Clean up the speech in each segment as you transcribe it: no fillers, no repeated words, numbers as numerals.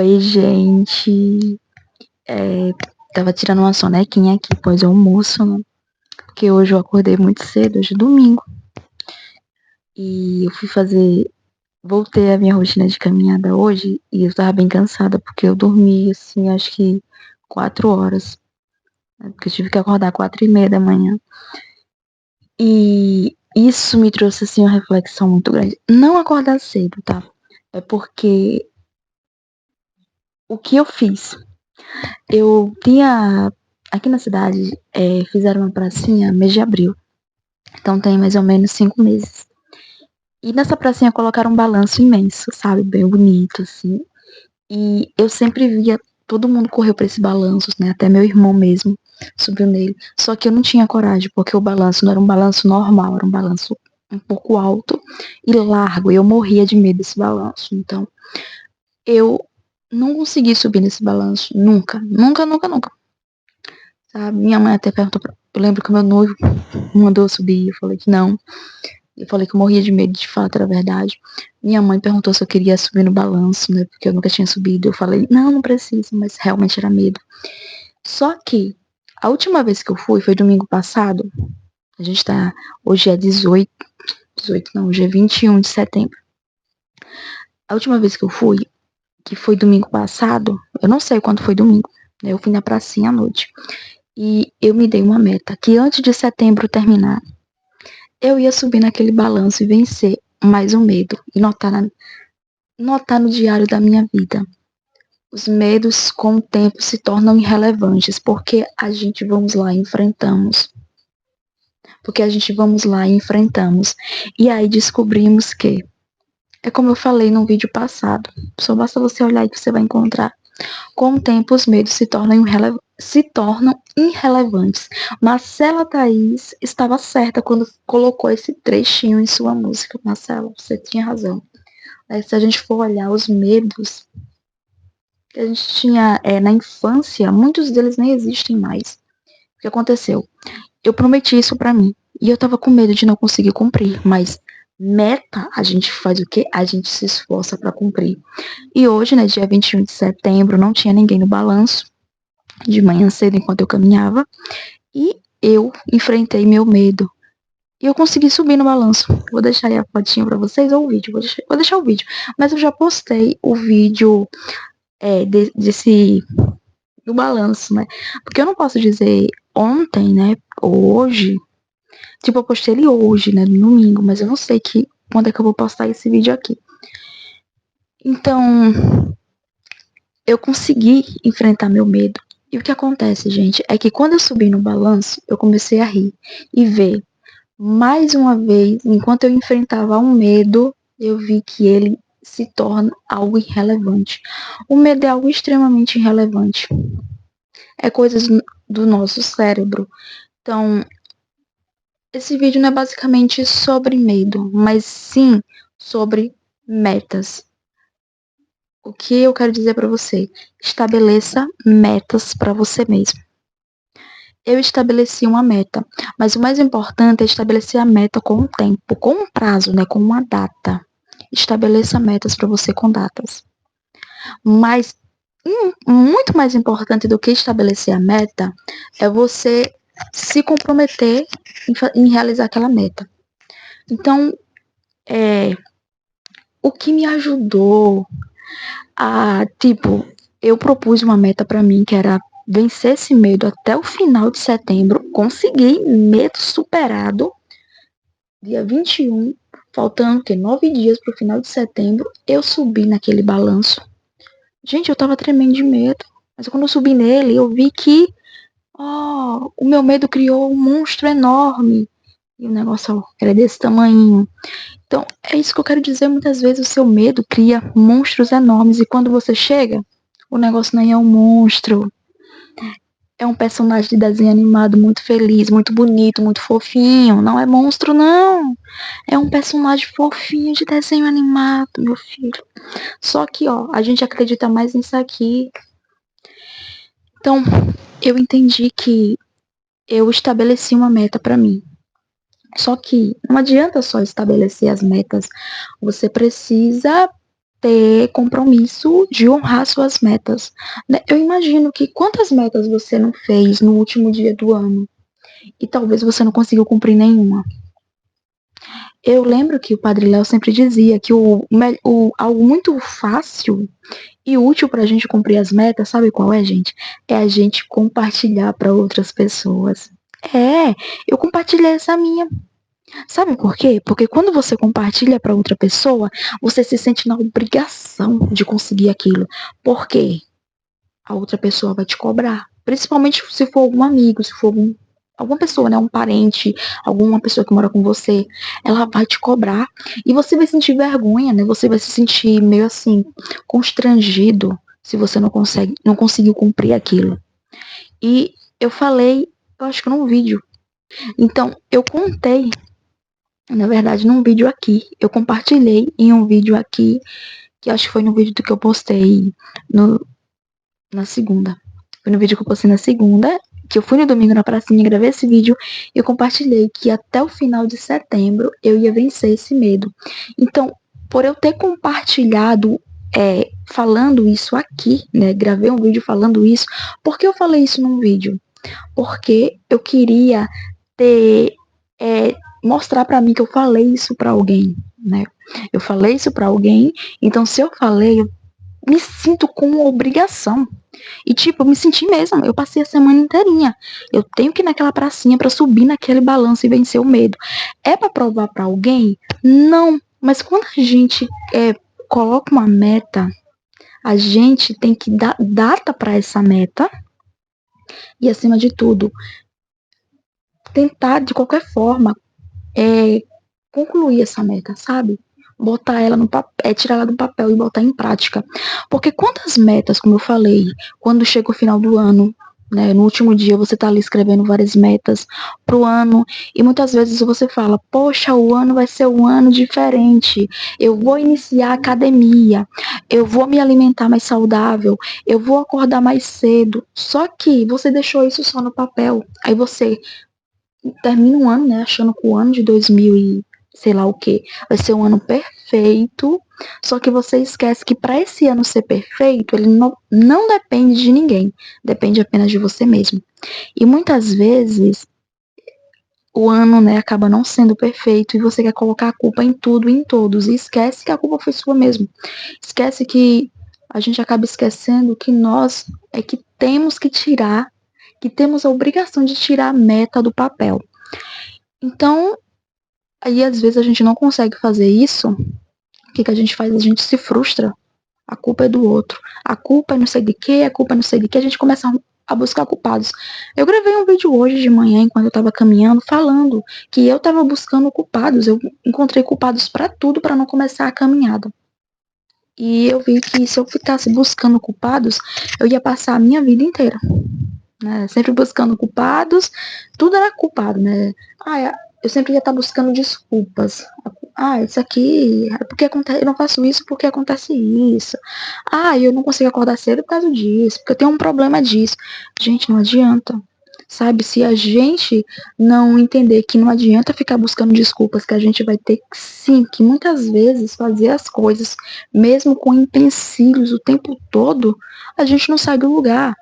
Oi, gente. Tava tirando uma sonequinha aqui após o almoço, né? Porque hoje eu acordei muito cedo, hoje é domingo. E eu voltei à minha rotina de caminhada hoje e eu tava bem cansada, porque eu dormi, assim, acho que 4 horas. Né? Porque eu tive que acordar 4h30 da manhã. E isso me trouxe, assim, uma reflexão muito grande. Não acordar cedo, tá? É porque o que eu fiz? Eu tinha aqui na cidade, fizeram uma pracinha mês de abril. Então tem mais ou menos 5 meses. E nessa pracinha colocaram um balanço imenso, sabe? Bem bonito, assim. E eu sempre via todo mundo correu pra esse balanço, né? Até meu irmão mesmo subiu nele. Só que eu não tinha coragem, porque o balanço não era um balanço normal, era um balanço um pouco alto e largo. E eu morria de medo desse balanço. Então, eu não consegui subir nesse balanço. Nunca, nunca, nunca, nunca. Sabe? Minha mãe até perguntou eu lembro que o meu noivo mandou subir, eu falei que não. Eu falei que eu morria de medo de fato, era verdade. Minha mãe perguntou se eu queria subir no balanço, né? Porque eu nunca tinha subido. Eu falei, não, não precisa, mas realmente era medo. Só que a última vez que eu fui foi domingo passado. A gente tá. Hoje é 18 não, hoje é 21 de setembro. A última vez que eu fui, que foi domingo passado, eu não sei quando foi domingo, né? Eu fui na pracinha à noite. E eu me dei uma meta, que antes de setembro terminar, eu ia subir naquele balanço e vencer mais um medo. E notar no diário da minha vida. Os medos, com o tempo, se tornam irrelevantes, porque a gente vamos lá e enfrentamos. Porque a gente vamos lá e enfrentamos. E aí descobrimos que, é como eu falei no vídeo passado, só basta você olhar e que você vai encontrar. Com o tempo, os medos se tornam irrelevantes. Marcela Thaís estava certa quando colocou esse trechinho em sua música. Marcela, você tinha razão. Se a gente for olhar os medos que a gente tinha na infância, muitos deles nem existem mais. O que aconteceu? Eu prometi isso pra mim. E eu tava com medo de não conseguir cumprir. Mas meta, a gente faz o quê? A gente se esforça pra cumprir. E hoje, né, dia 21 de setembro, não tinha ninguém no balanço. De manhã cedo, enquanto eu caminhava. E eu enfrentei meu medo. E eu consegui subir no balanço. Vou deixar aí a fotinha pra vocês, ou o vídeo. Vou deixar o vídeo. Mas eu já postei o vídeo do balanço, né? Porque eu não posso dizer ontem, né? Ou hoje. Tipo, eu postei ele hoje, né? No domingo. Mas eu não sei quando é que eu vou postar esse vídeo aqui. Então, eu consegui enfrentar meu medo. E o que acontece, gente, é que quando eu subi no balanço, eu comecei a rir e ver. Mais uma vez, enquanto eu enfrentava um medo, eu vi que ele se torna algo irrelevante. O medo é algo extremamente irrelevante. É coisas do nosso cérebro. Então, esse vídeo não é basicamente sobre medo, mas sim sobre metas. O que eu quero dizer para você? Estabeleça metas para você mesmo. Eu estabeleci uma meta, mas o mais importante é estabelecer a meta com um tempo, com um prazo, né, com uma data. Estabeleça metas para você com datas. Mas muito mais importante do que estabelecer a meta é você se comprometer em realizar aquela meta. Então, o que me ajudou eu propus uma meta para mim que era vencer esse medo até o final de setembro, consegui, medo superado, dia 21, faltando 9 dias pro final de setembro, eu subi naquele balanço. Gente, eu tava tremendo de medo, mas quando eu subi nele, eu vi que o meu medo criou um monstro enorme, e o negócio era desse tamanho. Então, é isso que eu quero dizer, muitas vezes o seu medo cria monstros enormes, e quando você chega, o negócio nem é um monstro. É um personagem de desenho animado muito feliz, muito bonito, muito fofinho. Não é monstro, não. É um personagem fofinho de desenho animado, meu filho. Só que, a gente acredita mais nisso aqui. Então, eu entendi que eu estabeleci uma meta pra mim. Só que não adianta só estabelecer as metas. Você precisa ter compromisso de honrar suas metas. Né? Eu imagino que quantas metas você não fez no último dia do ano e talvez você não conseguiu cumprir nenhuma. Eu lembro que o Padre Léo sempre dizia que algo muito fácil e útil para a gente cumprir as metas, sabe qual é, gente? É a gente compartilhar para outras pessoas. Eu compartilhei essa minha. Sabe por quê? Porque quando você compartilha para outra pessoa, você se sente na obrigação de conseguir aquilo. Por quê? A outra pessoa vai te cobrar. Principalmente se for algum amigo, se for alguma pessoa, né? Um parente, alguma pessoa que mora com você, ela vai te cobrar. E você vai sentir vergonha, né? Você vai se sentir meio assim, constrangido se você não conseguiu cumprir aquilo. E eu falei, eu acho que num vídeo. Então, eu contei, na verdade, num vídeo aqui. Eu compartilhei em um vídeo aqui, que acho que foi no vídeo que eu postei na segunda. Foi no vídeo que eu postei na segunda, que eu fui no domingo na pracinha, gravei esse vídeo e eu compartilhei que até o final de setembro eu ia vencer esse medo. Então, por eu ter compartilhado falando isso aqui, né, gravei um vídeo falando isso, por que eu falei isso num vídeo? Porque eu queria ter, mostrar para mim que eu falei isso para alguém, né? Eu falei isso para alguém, então se eu falei, eu me sinto com uma obrigação. E, tipo, eu me senti mesmo. Eu passei a semana inteirinha. Eu tenho que ir naquela pracinha pra subir naquele balanço e vencer o medo. É pra provar pra alguém? Não. Mas quando a gente coloca uma meta, a gente tem que dar data pra essa meta. E, acima de tudo, tentar, de qualquer forma, concluir essa meta, sabe? Botar ela no papel, tirar ela do papel e botar em prática. Porque quantas metas, como eu falei, quando chega o final do ano, né, no último dia você tá ali escrevendo várias metas pro ano e muitas vezes você fala, poxa, o ano vai ser um ano diferente, eu vou iniciar a academia, eu vou me alimentar mais saudável, eu vou acordar mais cedo, só que você deixou isso só no papel, aí você termina um ano, né, achando que o ano de 2000 e sei lá o que vai ser um ano perfeito, só que você esquece que para esse ano ser perfeito, ele não depende de ninguém, depende apenas de você mesmo. E muitas vezes o ano, né, acaba não sendo perfeito e você quer colocar a culpa em tudo e em todos e esquece que a culpa foi sua mesmo. Esquece que a gente acaba esquecendo que nós é que temos que tirar, que temos a obrigação de tirar a meta do papel. Então, aí às vezes a gente não consegue fazer isso. O que a gente faz? A gente se frustra. A culpa é do outro. A culpa é não sei de quê, a culpa é não sei de quê. A gente começa a buscar culpados. Eu gravei um vídeo hoje de manhã, enquanto eu tava caminhando, falando que eu tava buscando culpados. Eu encontrei culpados para tudo para não começar a caminhada. E eu vi que se eu ficasse buscando culpados, eu ia passar a minha vida inteira, né? Sempre buscando culpados, tudo era culpado, né? Eu sempre ia estar buscando desculpas. Isso aqui, porque acontece, eu não faço isso porque acontece isso. Eu não consigo acordar cedo por causa disso, porque eu tenho um problema disso. Gente, não adianta. Sabe, se a gente não entender que não adianta ficar buscando desculpas, que a gente vai ter sim, que muitas vezes fazer as coisas, mesmo com empecilhos o tempo todo, a gente não sai do lugar.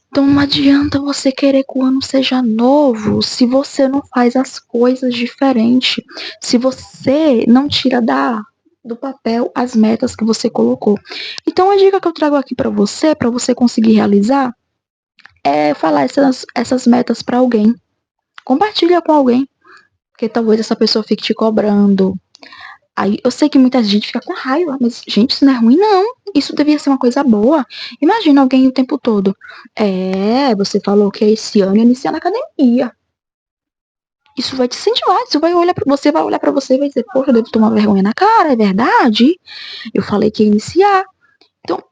Então não adianta você querer que o ano seja novo se você não faz as coisas diferente, se você não tira do papel as metas que você colocou. Então a dica que eu trago aqui para você conseguir realizar, é falar essas metas para alguém. Compartilha com alguém, porque talvez essa pessoa fique te cobrando. Aí eu sei que muita gente fica com raiva, mas, gente, isso não é ruim, não. Isso devia ser uma coisa boa. Imagina alguém o tempo todo. Você falou que esse ano ia iniciar na academia. Isso vai te incentivar, isso vai olhar para você e vai dizer, poxa, eu devo tomar vergonha na cara, é verdade? Eu falei que ia iniciar. Então,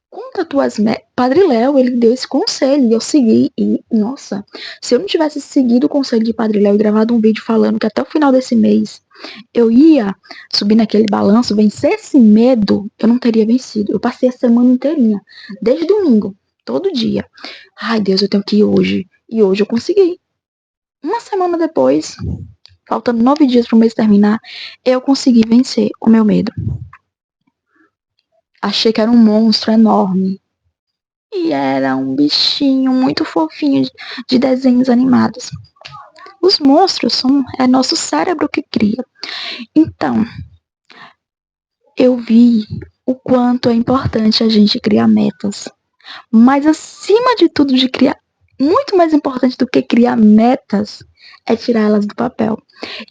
conta tuas metas. Padre Léo, ele deu esse conselho e eu segui. E, nossa, se eu não tivesse seguido o conselho de Padre Léo e gravado um vídeo falando que até o final desse mês eu ia subir naquele balanço, vencer esse medo, eu não teria vencido. Eu passei a semana inteirinha, desde domingo, todo dia. Ai, Deus, eu tenho que ir hoje. E hoje eu consegui. Uma semana depois, faltando 9 dias para o mês terminar, eu consegui vencer o meu medo. Achei que era um monstro enorme. E era um bichinho muito fofinho de desenhos animados. Os monstros é nosso cérebro que cria. Então, eu vi o quanto é importante a gente criar metas. Mas acima de tudo, de criar, muito mais importante do que criar metas, é tirá-las do papel.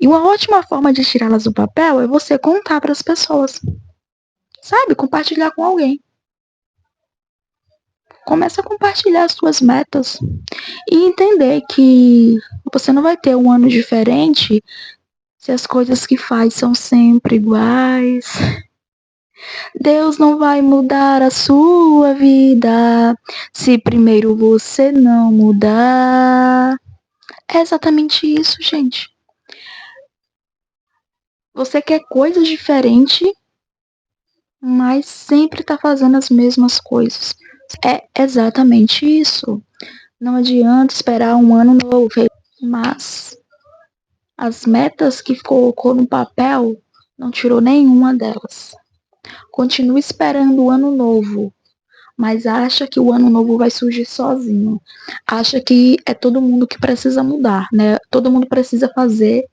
E uma ótima forma de tirá-las do papel é você contar para as pessoas. Sabe? Compartilhar com alguém. Começa a compartilhar as suas metas e entender que você não vai ter um ano diferente se as coisas que faz são sempre iguais. Deus não vai mudar a sua vida se primeiro você não mudar. É exatamente isso, gente. Você quer coisas diferentes, mas sempre tá fazendo as mesmas coisas. É exatamente isso. Não adianta esperar um ano novo, mas as metas que colocou no papel não tirou nenhuma delas. Continua esperando o ano novo, mas acha que o ano novo vai surgir sozinho. Acha que é todo mundo que precisa mudar, né? Todo mundo precisa fazer,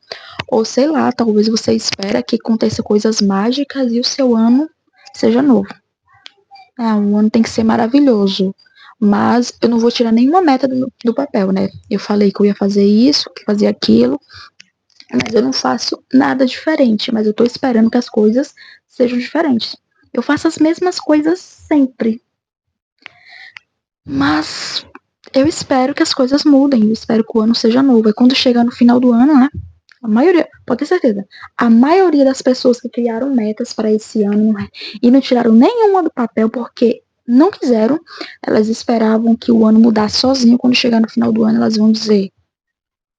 ou sei lá, talvez você espera que aconteça coisas mágicas e o seu ano seja novo. O ano tem que ser maravilhoso. Mas eu não vou tirar nenhuma meta do papel, né? Eu falei que eu ia fazer isso, que fazia aquilo, mas eu não faço nada diferente. Mas eu tô esperando que as coisas sejam diferentes. Eu faço as mesmas coisas sempre. Mas eu espero que as coisas mudem. Eu espero que o ano seja novo. E quando chegar no final do ano, né? A maioria, pode ter certeza, a maioria das pessoas que criaram metas para esse ano e não tiraram nenhuma do papel porque não quiseram, elas esperavam que o ano mudasse sozinho. Quando chegar no final do ano, elas vão dizer: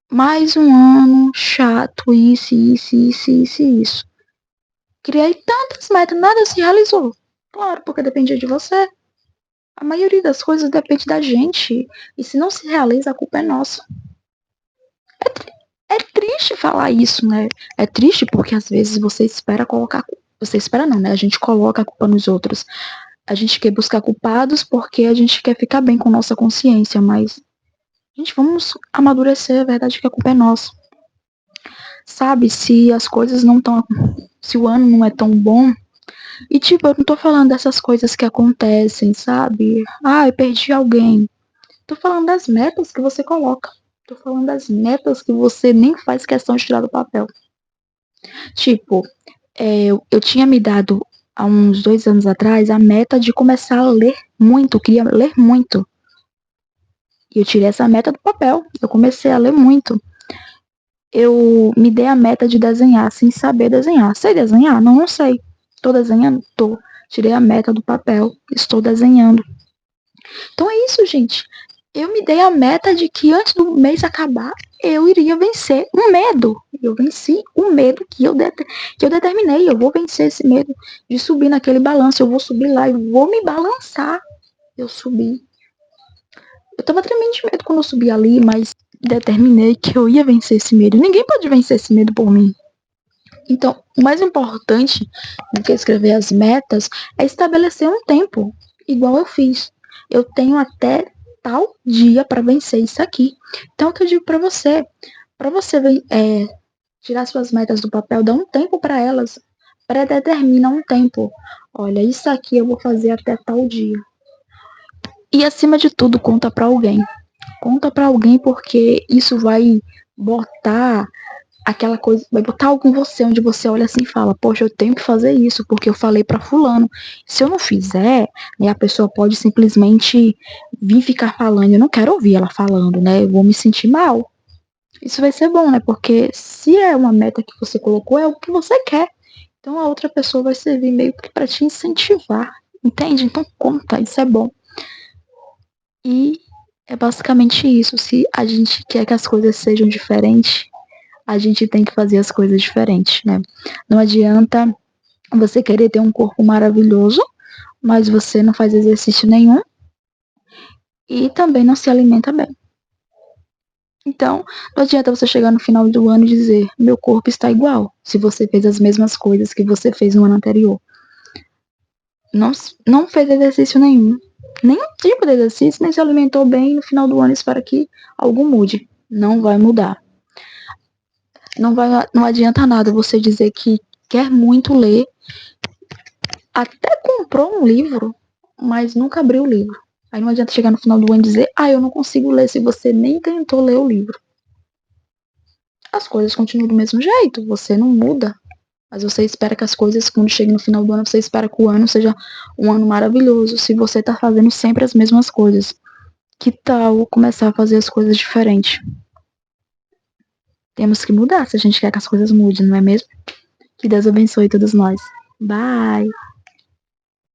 mais um ano chato, isso. Criei tantas metas, nada se realizou. Claro, porque dependia de você. A maioria das coisas depende da gente. E se não se realiza, a culpa é nossa. É triste falar isso, né? É triste porque às vezes você espera colocar. Você espera não, né? A gente coloca a culpa nos outros. A gente quer buscar culpados porque a gente quer ficar bem com nossa consciência, mas. Gente, vamos amadurecer, a verdade é que a culpa é nossa. Sabe, se as coisas não estão. Se o ano não é tão bom. E tipo, eu não tô falando dessas coisas que acontecem, sabe? Eu perdi alguém. Tô falando das metas que você coloca. Tô falando das metas que você nem faz questão de tirar do papel. Tipo, eu tinha me dado há uns 2 anos atrás a meta de começar a ler muito, queria ler muito. E eu tirei essa meta do papel. Eu comecei a ler muito. Eu me dei a meta de desenhar sem saber desenhar. Sei desenhar? Não, não sei. Tô desenhando? Tô. Tirei a meta do papel. Estou desenhando. Então é isso, gente. Eu me dei a meta de que antes do mês acabar, eu iria vencer um medo. Eu venci um medo que eu determinei. Eu vou vencer esse medo de subir naquele balanço. Eu vou subir lá e vou me balançar. Eu subi. Eu tava tremendo de medo quando eu subi ali, mas determinei que eu ia vencer esse medo. Ninguém pode vencer esse medo por mim. Então, o mais importante do que escrever as metas é estabelecer um tempo, igual eu fiz. Eu tenho até tal dia para vencer isso aqui. Então, o que eu digo para você tirar suas metas do papel, dá um tempo para elas, predetermina um tempo. Olha, isso aqui eu vou fazer até tal dia. E acima de tudo, conta para alguém. Conta para alguém porque isso vai botar aquela coisa, vai botar algo em você onde você olha assim e fala: poxa, eu tenho que fazer isso porque eu falei para fulano. Se eu não fizer, né, a pessoa pode simplesmente vir ficar falando. Eu não quero ouvir ela falando, né? Eu vou me sentir mal. Isso vai ser bom, né? Porque se é uma meta que você colocou, é o que você quer. Então a outra pessoa vai servir meio que para te incentivar, entende? Então conta, isso é bom. E é basicamente isso. Se a gente quer que as coisas sejam diferentes, a gente tem que fazer as coisas diferentes, né? Não adianta você querer ter um corpo maravilhoso, mas você não faz exercício nenhum e também não se alimenta bem. Então, não adianta você chegar no final do ano e dizer: meu corpo está igual, se você fez as mesmas coisas que você fez no ano anterior. não fez exercício nenhum. Nenhum tipo de exercício, nem se alimentou bem, no final do ano espera que algo mude. Não vai mudar. Não adianta nada você dizer que quer muito ler, até comprou um livro, mas nunca abriu o livro. Aí não adianta chegar no final do ano e dizer, eu não consigo ler, se você nem tentou ler o livro. As coisas continuam do mesmo jeito, você não muda. Mas você espera que as coisas, quando chegue no final do ano, você espera que o ano seja um ano maravilhoso. Se você tá fazendo sempre as mesmas coisas, que tal começar a fazer as coisas diferentes? Temos que mudar se a gente quer que as coisas mudem, não é mesmo? Que Deus abençoe todos nós. Bye!